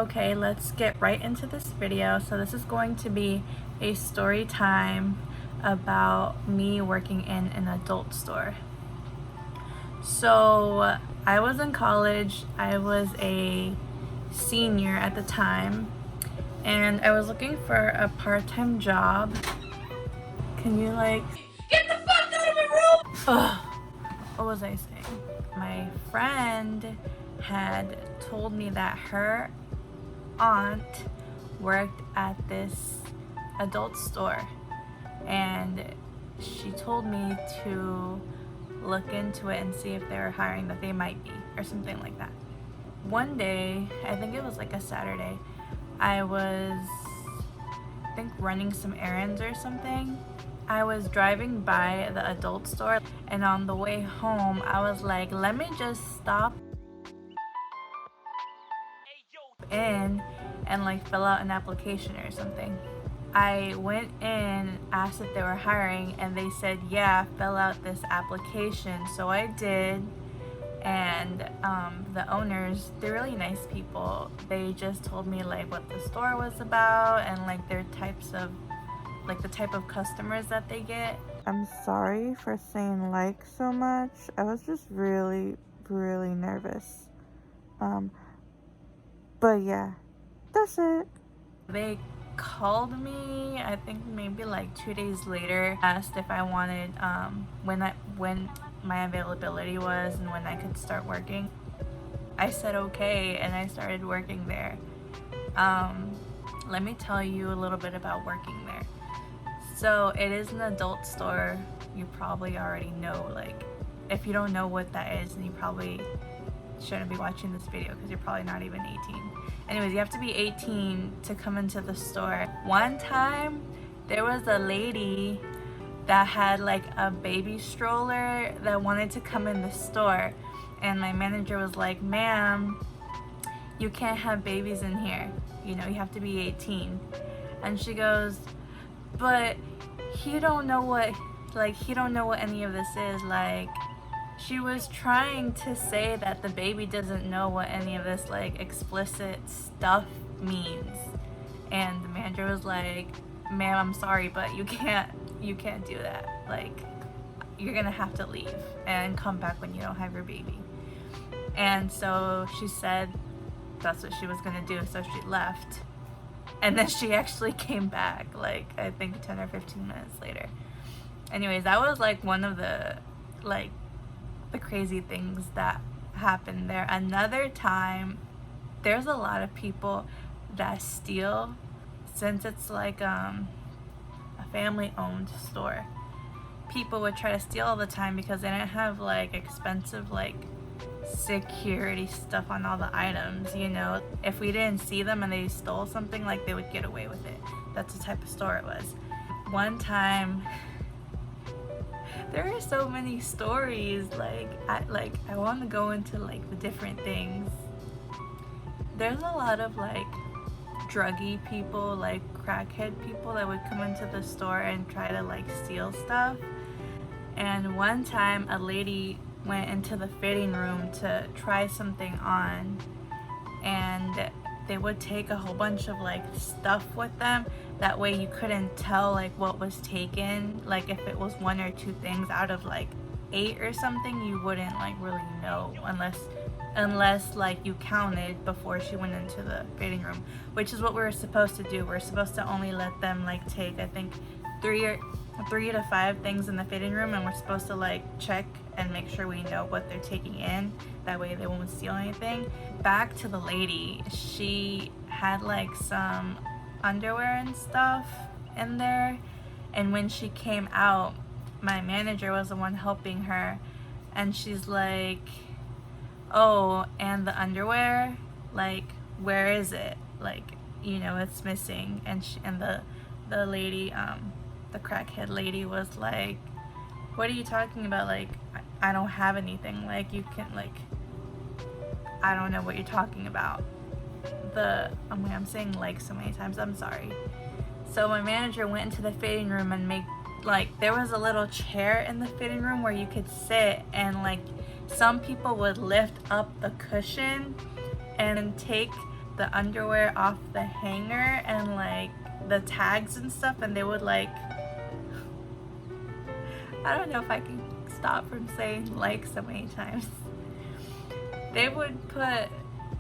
Okay, let's get right into this video. So this is going to be a story time about me working in an adult store. So I was in college. I was a senior at the time, and I was looking for a part-time job. Can you get the fuck out of my room? Ugh. What was I saying? My friend had told me that her aunt worked at this adult store, and she told me to look into it and see if they were hiring, that they might be, or something like that. One day, I think it was like a Saturday, I was running some errands or something. I was driving by the adult store, and on the way home I was like, let me just stop in and fill out an application or something. I went in, asked if they were hiring, and they said, yeah, fill out this application. So I did, and the owners, they're really nice people. They just told me what the store was about and their types of the type of customers that they get. I'm sorry for saying so much. I was just really nervous. But yeah, that's it. They called me, I think maybe 2 days later, asked if I wanted when my availability was and when I could start working. I said okay, and I started working there. Let me tell you a little bit about working there. So it is an adult store. You probably already know, if you don't know what that is, then you probably shouldn't be watching this video because you're probably not even 18. Anyways, you have to be 18 to come into the store. One time there was a lady that had a baby stroller that wanted to come in the store, and my manager was like, ma'am, you can't have babies in here, you have to be 18. And she goes, but he don't know what any of this is. She was trying to say that the baby doesn't know what any of this explicit stuff means, and the manager was like, ma'am, I'm sorry, but you can't do that. You're gonna have to leave and come back when you don't have your baby. And so she said that's what she was gonna do, so she left. And then she actually came back I think 10 or 15 minutes later. Anyways, that was one of the the crazy things that happened there. Another time, there's a lot of people that steal, since it's a family owned store. People would try to steal all the time because they didn't have expensive security stuff on all the items. If we didn't see them and they stole something, they would get away with it. That's the type of store it was. One time, there are so many stories. I want to go into the different things. There's a lot of druggy people, crackhead people that would come into the store and try to steal stuff. And one time a lady went into the fitting room to try something on, and they would take a whole bunch of stuff with them. That way you couldn't tell what was taken. If it was 1 or 2 things out of 8 or something, you wouldn't really know unless you counted before she went into the fitting room, which is what we were supposed to do. We're supposed to only let them take, I think, 3 to 5 things in the fitting room, and we're supposed to check and make sure we know what they're taking in. That way they won't steal anything. Back to the lady, she had some underwear and stuff in there, and when she came out, my manager was the one helping her, and she's like, oh, and the underwear, where is it? It's missing. And the lady, the crackhead lady, was like, what are you talking about? I don't have anything. You can I don't know what you're talking about. I'm saying so many times, I'm sorry. So my manager went into the fitting room and there was a little chair in the fitting room where you could sit, and some people would lift up the cushion and take the underwear off the hanger and like the tags and stuff, and they would like, I don't know if I can stop from saying like so many times. They would put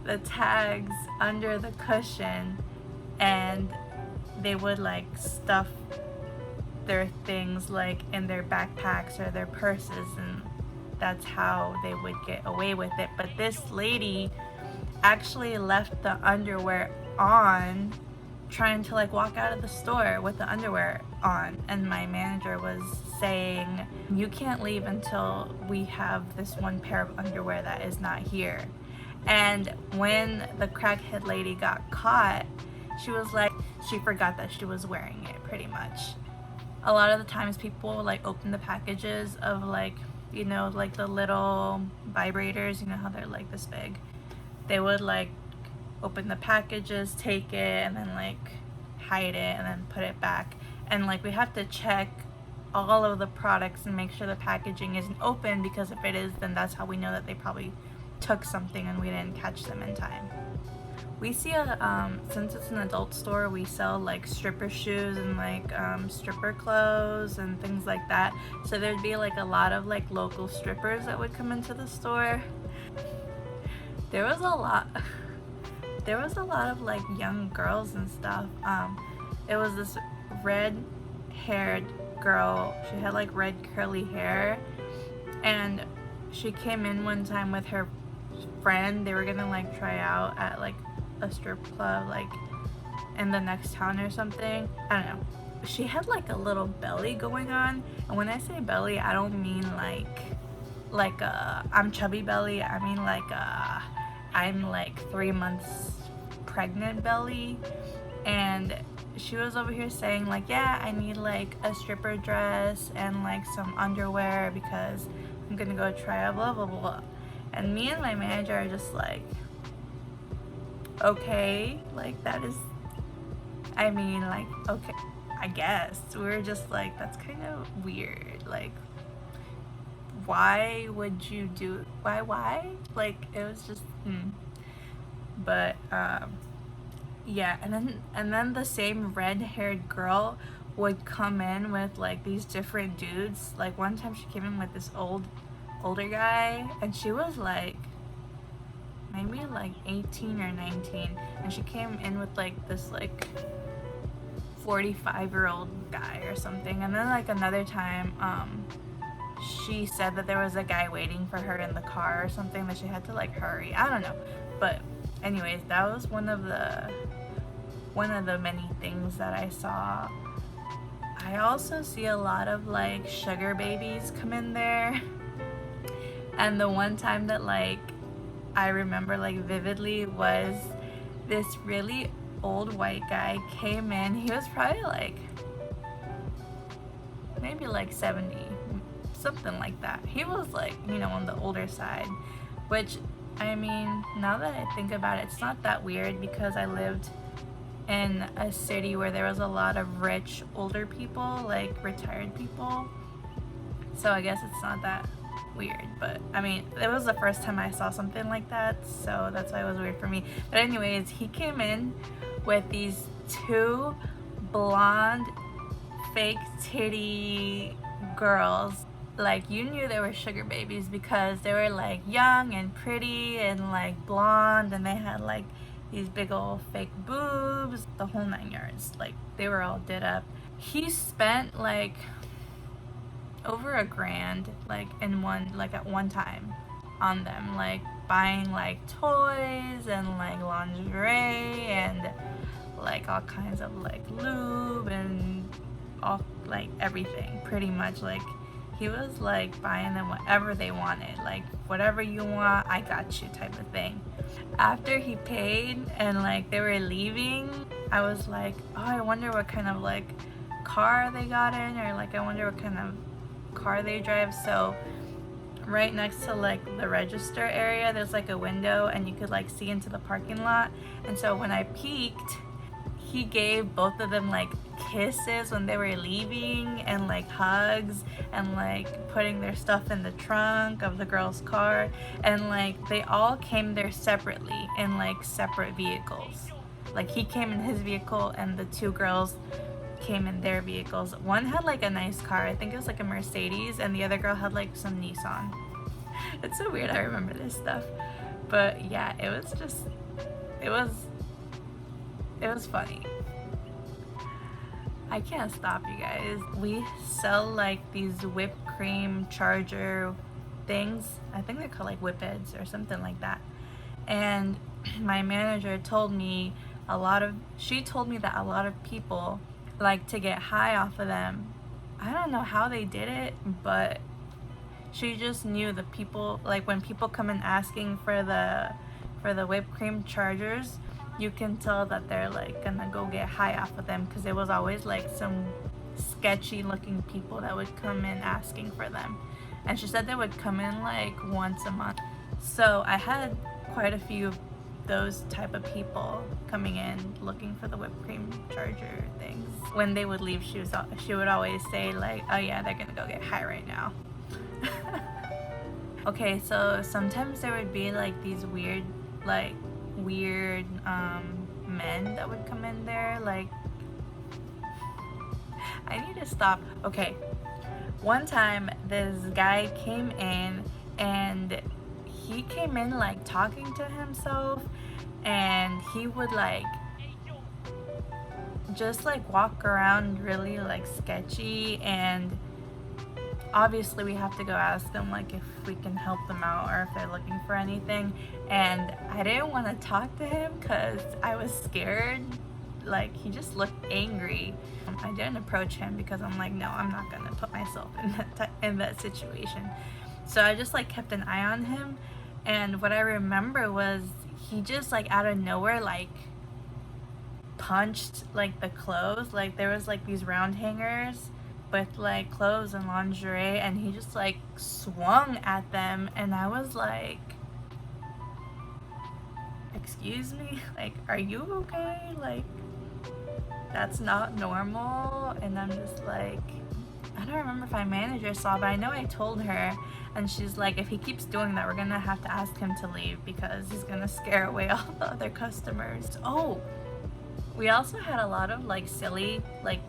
the tags under the cushion and they would like stuff their things like in their backpacks or their purses, and that's how they would get away with it. But this lady actually left the underwear on, trying to like walk out of the store with the underwear on, and my manager was saying, you can't leave until we have this one pair of underwear that is not here. And when the crackhead lady got caught, she was like, she forgot that she was wearing it, pretty much. A lot of the times people like open the packages of like, you know, like the little vibrators, you know how they're like this big. They would like open the packages, take it, and then like hide it and then put it back. And like we have to check all of the products and make sure the packaging isn't open, because if it is, then that's how we know that they probably took something and we didn't catch them in time. We see since it's an adult store, we sell like stripper shoes and like stripper clothes and things like that. So there'd be like a lot of like local strippers that would come into the store. There was a lot of like young girls and stuff. It was this red-haired girl. She had like red curly hair, and she came in one time with her friend. They were gonna like try out at like a strip club like in the next town or something. I don't know. She had like a little belly going on, and when I say belly, I don't mean like a I'm chubby belly. I mean like I'm like 3 months pregnant belly. And she was over here saying like, yeah, I need like a stripper dress and like some underwear because I'm gonna go try out blah blah blah. And me and my manager are just like, okay, like that is, I mean, like, okay, I guess. We were just like, that's kind of weird. Like, why would you do, why? Like, it was just, But, yeah, and then the same red-haired girl would come in with like these different dudes. Like one time she came in with this older guy, and she was like maybe like 18 or 19, and she came in with like this like 45-year-old guy or something. And then like another time she said that there was a guy waiting for her in the car or something, that she had to like hurry. I don't know, but anyways, that was one of the many things that I saw. I also see a lot of like sugar babies come in there. And the one time that like I remember like vividly was this really old white guy came in. He was probably like maybe like 70, something like that. He was like, you know, on the older side, which, I mean, now that I think about it, it's not that weird because I lived in a city where there was a lot of rich older people, like retired people. So I guess it's not that weird, but I mean, it was the first time I saw something like that, so that's why it was weird for me. But anyways, he came in with these two blonde fake titty girls. Like, you knew they were sugar babies because they were like young and pretty and like blonde, and they had like these big old fake boobs, the whole 9 yards. Like, they were all did up. He spent like over $1,000 like at one time on them, like buying like toys and like lingerie and like all kinds of like lube and all like everything, pretty much. Like, he was like buying them whatever they wanted, like whatever you want, I got you type of thing. After he paid and like they were leaving, I was like, oh, I wonder what kind of like car they got in, or like I wonder what kind of car they drive. So right next to like the register area, there's like a window and you could like see into the parking lot. And so when I peeked, he gave both of them like kisses when they were leaving, and like hugs, and like putting their stuff in the trunk of the girl's car, and like they all came there separately in like separate vehicles. Like he came in his vehicle and the two girls came in their vehicles. One had like a nice car, I think it was like a Mercedes, and the other girl had like some Nissan. It's so weird I remember this stuff. But yeah, it was funny. I can't stop, you guys. We sell like these whipped cream charger things. I think they're called like whippets or something like that. And my manager told me she told me that a lot of people like to get high off of them. I don't know how they did it, but she just knew the people, like when people come in asking for the whipped cream chargers, you can tell that they're like gonna go get high off of them, because it was always like some sketchy looking people that would come in asking for them. And she said they would come in like once a month. So I had quite a few of those type of people coming in looking for the whipped cream charger things. When they would leave, she would always say like, oh yeah, they're gonna go get high right now. Okay, so sometimes there would be like these weird men that would come in there. Like, I need to stop. Okay, one time this guy came in, and he came in like talking to himself, and he would like just like walk around really like sketchy, and obviously we have to go ask them like if we can help them out or if they're looking for anything. And I didn't want to talk to him because I was scared. Like, he just looked angry. I didn't approach him because I'm like, no, I'm not gonna put myself in that situation. So I just like kept an eye on him. And what I remember was he just like out of nowhere like punched like the clothes. Like there was like these round hangers with like clothes and lingerie, and he just like swung at them, and I was like, excuse me, like, are you okay? Like, that's not normal. And I'm just like, I don't remember if my manager saw, but I know I told her, and she's like, if he keeps doing that, we're gonna have to ask him to leave because he's gonna scare away all the other customers. Oh, we also had a lot of like silly like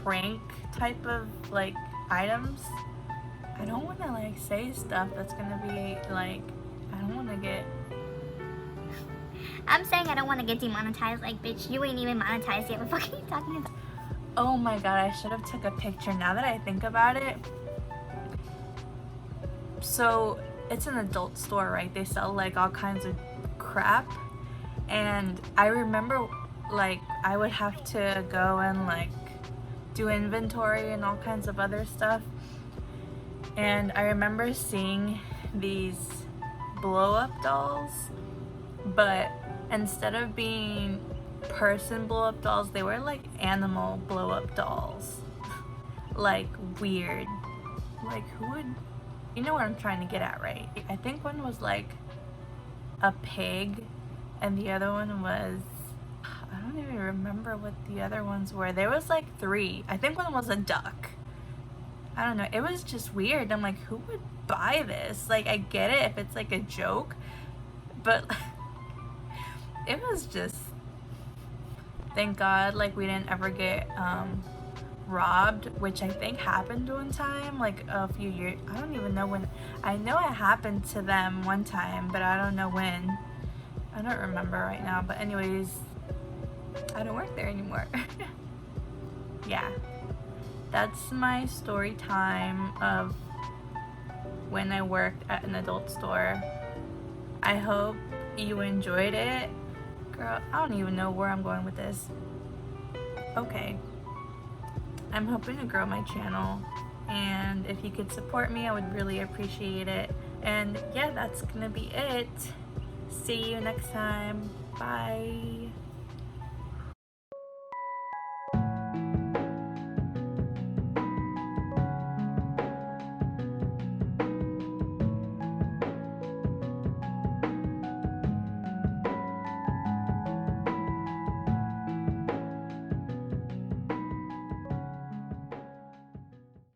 prank type of like items. I don't want to like say stuff that's gonna be like, I don't want to get, I'm saying I don't want to get demonetized. Like, bitch, you ain't even monetized yet. What the fuck are you talking about? oh my god, I should have took a picture now that I think about it. So it's an adult store, right? They sell like all kinds of crap, and I remember like I would have to go and like do inventory and all kinds of other stuff. And I remember seeing these blow-up dolls, but instead of being person blow-up dolls, they were like animal blow-up dolls. Like weird. Like who would, you know what I'm trying to get at, right? I think one was like a pig, and the other one was, I don't even remember what the other ones were. There was like 3. I think one was a duck. I don't know. It was just weird. I'm like, who would buy this? Like, I get it if it's like a joke, but it was just, thank God, like we didn't ever get robbed, which I think happened one time, like a few years. I don't even know when. I know it happened to them one time, but I don't know when. I don't remember right now. But anyways, I don't work there anymore. Yeah, that's my story time of when I worked at an adult store. I hope you enjoyed it. Girl, I don't even know where I'm going with this. Okay, I'm hoping to grow my channel, and if you could support me, I would really appreciate it. And yeah, that's gonna be it. See you next time. Bye.